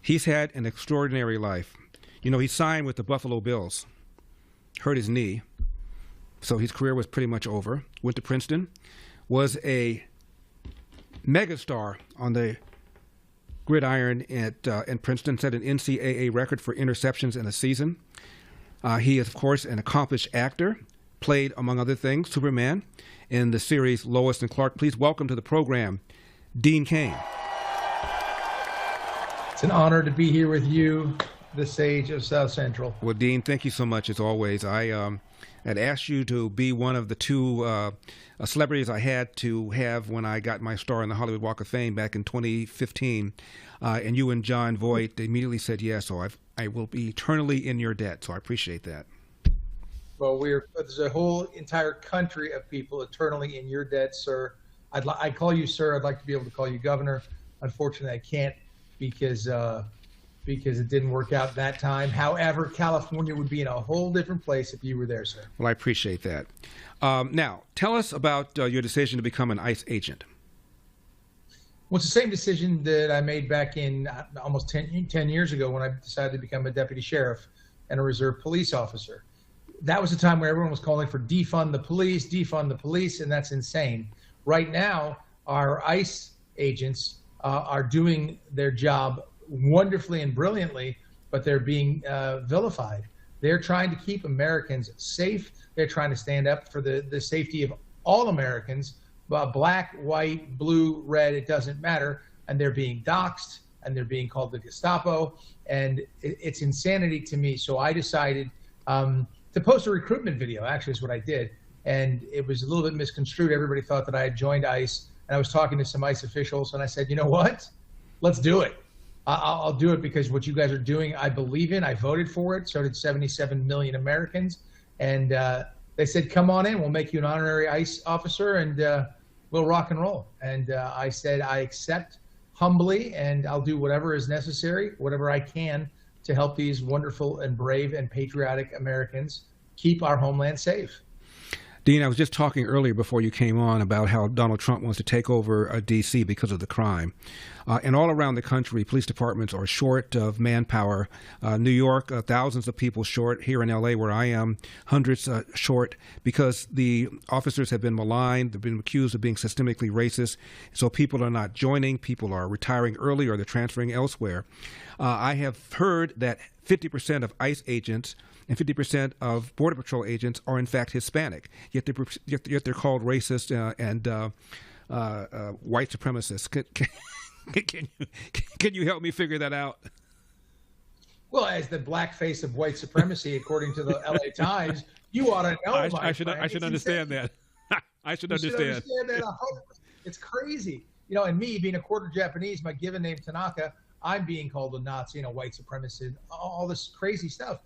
He's had an extraordinary life. You know, he signed with the Buffalo Bills, hurt his knee, so his career was pretty much over. Went to Princeton, was a megastar on the gridiron in Princeton, set an NCAA record for interceptions in a season. He is, of course, an accomplished actor, played, among other things, Superman in the series Lois and Clark. Please welcome to the program, Dean Cain. It's an honor to be here with you, the sage of South Central. Well, Dean, thank you so much, as always. I had asked you to be one of the two celebrities I had to have when I got my star in the Hollywood Walk of Fame back in 2015, and you and John Voight immediately said yes, so I will be eternally in your debt, so I appreciate that. Well, there's a whole entire country of people eternally in your debt, sir. I'd call you sir. I'd like to be able to call you governor. Unfortunately, I can't because it didn't work out that time. However, California would be in a whole different place if you were there, sir. Well, I appreciate that. Now, tell us about your decision to become an ICE agent. Well, it's the same decision that I made back in almost 10 years ago when I decided to become a deputy sheriff and a reserve police officer. That was a time where everyone was calling for defund the police, and that's insane. Right now, our ICE agents are doing their job wonderfully and brilliantly, but they're being vilified. They're trying to keep Americans safe. They're trying to stand up for the safety of all Americans, black, white, blue, red, it doesn't matter. And they're being doxxed, and they're being called the Gestapo, and it's insanity to me. So I decided to post a recruitment video, actually is what I did. And it was a little bit misconstrued. Everybody thought that I had joined ICE, and I was talking to some ICE officials, and I said, you know what? Let's do it. I'll do it because what you guys are doing, I believe in. I voted for it. So did 77 million Americans. And they said, come on in. We'll make you an honorary ICE officer, and we'll rock and roll. And I said, I accept humbly, and I'll do whatever is necessary, whatever I can to help these wonderful and brave and patriotic Americans keep our homeland safe. Dean, I was just talking earlier before you came on about how Donald Trump wants to take over D.C. because of the crime. And all around the country, police departments are short of manpower. New York, thousands of people short. Here in L.A., where I am, hundreds short because the officers have been maligned. They've been accused of being systemically racist. So people are not joining. People are retiring early or they're transferring elsewhere. I have heard that 50% of ICE agents and 50% of Border Patrol agents are in fact Hispanic, yet they're called racist and white supremacists. Can you help me figure that out? Well, as the black face of white supremacy, according to the LA Times, you ought to know. I should understand that. I should understand that. It's crazy, And me being a quarter Japanese, my given name Tanaka, I'm being called a Nazi and a white supremacist, all this crazy stuff.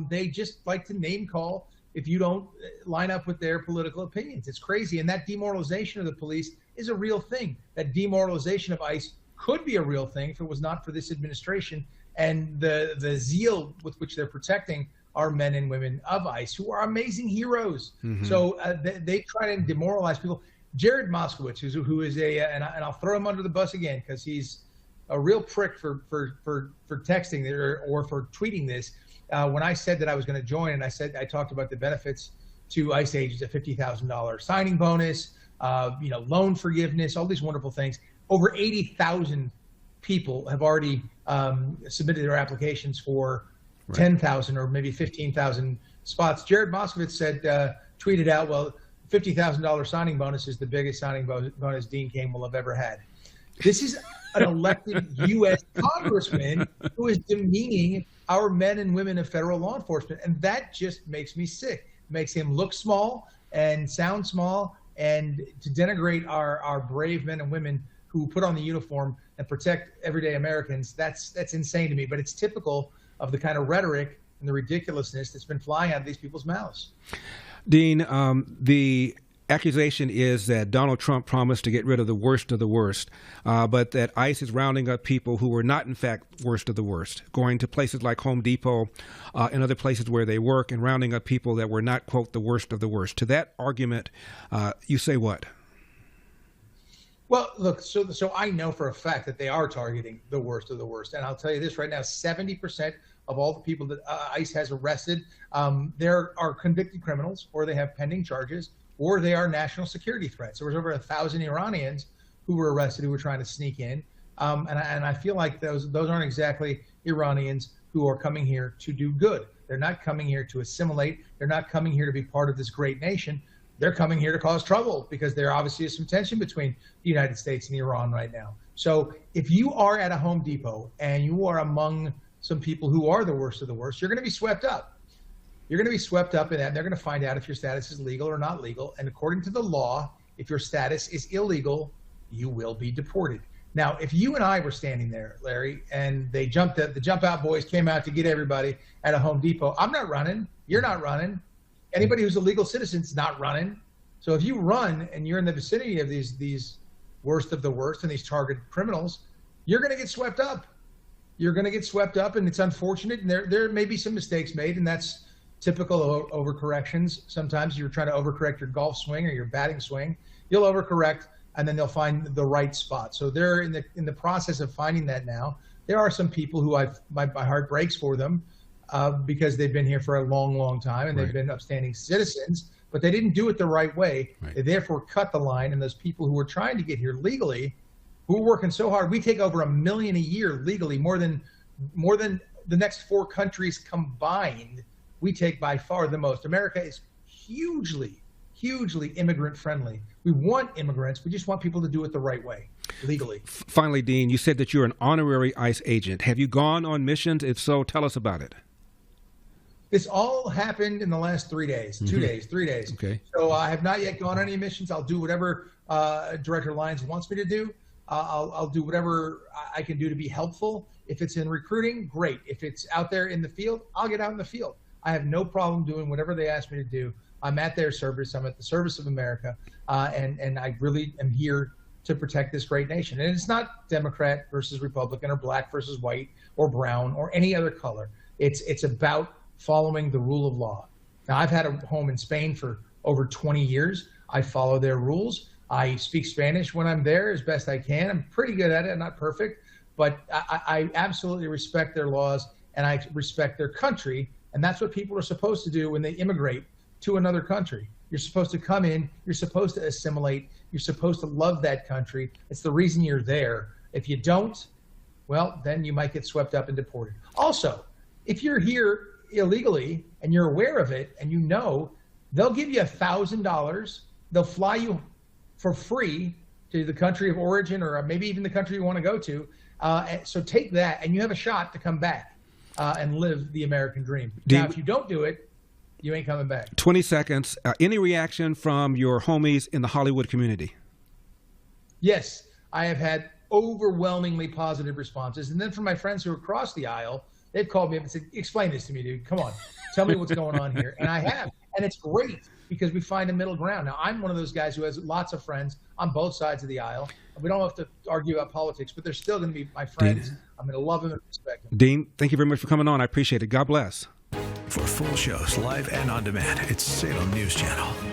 They just like to name call if you don't line up with their political opinions. It's crazy. And that demoralization of the police is a real thing. That demoralization of ICE could be a real thing if it was not for this administration and the zeal with which they're protecting our men and women of ICE, who are amazing heroes. Mm-hmm. So they try to demoralize people. Jared Moskowitz, who is and I'll throw him under the bus again because he's a real prick for texting or for tweeting this. When I said that I was going to join, and I talked about the benefits to ICE agents, a $50,000 signing bonus, loan forgiveness, all these wonderful things. Over 80,000 people have already submitted their applications for 10,000 or maybe 15,000 spots. Jared Moskowitz tweeted out, well, $50,000 signing bonus is the biggest signing bonus Dean Cain will have ever had. This is an elected U.S. congressman who is demeaning our men and women of federal law enforcement. And that just makes me sick. It makes him look small and sound small, and to denigrate our brave men and women who put on the uniform and protect everyday Americans, that's insane to me. But it's typical of the kind of rhetoric and the ridiculousness that's been flying out of these people's mouths. Dean, the accusation is that Donald Trump promised to get rid of the worst, but that ICE is rounding up people who were not, in fact, worst of the worst, going to places like Home Depot and other places where they work and rounding up people that were not, quote, the worst of the worst. To that argument, you say what? Well, look, so I know for a fact that they are targeting the worst of the worst. And I'll tell you this right now, 70% of all the people that ICE has arrested, there are convicted criminals, or they have pending charges, or they are national security threats. There was over 1,000 Iranians who were arrested who were trying to sneak in. And I feel like those aren't exactly Iranians who are coming here to do good. They're not coming here to assimilate. They're not coming here to be part of this great nation. They're coming here to cause trouble because there obviously is some tension between the United States and Iran right now. So if you are at a Home Depot and you are among some people who are the worst of the worst, you're going to be swept up. You're going to be swept up in that, and they're going to find out if your status is legal or not legal. And according to the law, if your status is illegal, you will be deported. Now, if you and I were standing there, Larry, and the jump out boys came out to get everybody at a Home Depot, I'm not running. You're not running. Anybody who's a legal citizen is not running. So if you run and you're in the vicinity of these worst of the worst and these targeted criminals, you're going to get swept up. You're going to get swept up, and it's unfortunate. And there may be some mistakes made, and that's typical of overcorrections. Sometimes you're trying to overcorrect your golf swing or your batting swing. You'll overcorrect, and then they'll find the right spot. So they're in the process of finding that now. There are some people who my heart breaks for them. Because they've been here for a long, long time, and they've been upstanding citizens, but they didn't do it the right way. They therefore cut the line, and those people who are trying to get here legally, who are working so hard, we take over $1 million a year legally, more than the next 4 countries combined. We take by far the most. America is hugely immigrant friendly. We want immigrants. We just want people to do it the right way, legally. Finally, Dean, you said that you're an honorary ICE agent. Have you gone on missions? If so, tell us about it. This all happened in the last 3 days, 2 days, 3 days. Okay. So I have not yet gone on any missions. I'll do whatever Director Lyons wants me to do. I'll do whatever I can do to be helpful. If it's in recruiting, great. If it's out there in the field, I'll get out in the field. I have no problem doing whatever they ask me to do. I'm at their service. I'm at the service of America. And I really am here to protect this great nation. And it's not Democrat versus Republican or black versus white or brown or any other color. It's about following the rule of law. Now, I've had a home in Spain for over 20 years. I follow their rules. I speak Spanish when I'm there as best I can. I'm pretty good at it. I'm not perfect, but I absolutely respect their laws, and I respect their country. And that's what people are supposed to do when they immigrate to another country. You're supposed to come in. You're supposed to assimilate. You're supposed to love that country. It's the reason you're there. If you don't, well, then you might get swept up and deported. Also, if you're here illegally and you're aware of it and you know, they'll give you $1,000. They'll fly you for free to the country of origin, or maybe even the country you want to go to. So take that, and you have a shot to come back and live the American dream. Now, if you don't do it, you ain't coming back. 20 seconds. Any reaction from your homies in the Hollywood community? Yes, I have had overwhelmingly positive responses. And then from my friends who are across the aisle, they've called me up and said, explain this to me, dude. Come on. Tell me what's going on here. And I have. And it's great because we find a middle ground. Now, I'm one of those guys who has lots of friends on both sides of the aisle. We don't have to argue about politics, but they're still going to be my friends. Dean, I'm going to love them and respect them. Dean, thank you very much for coming on. I appreciate it. God bless. For full shows, live and on demand, it's Salem News Channel.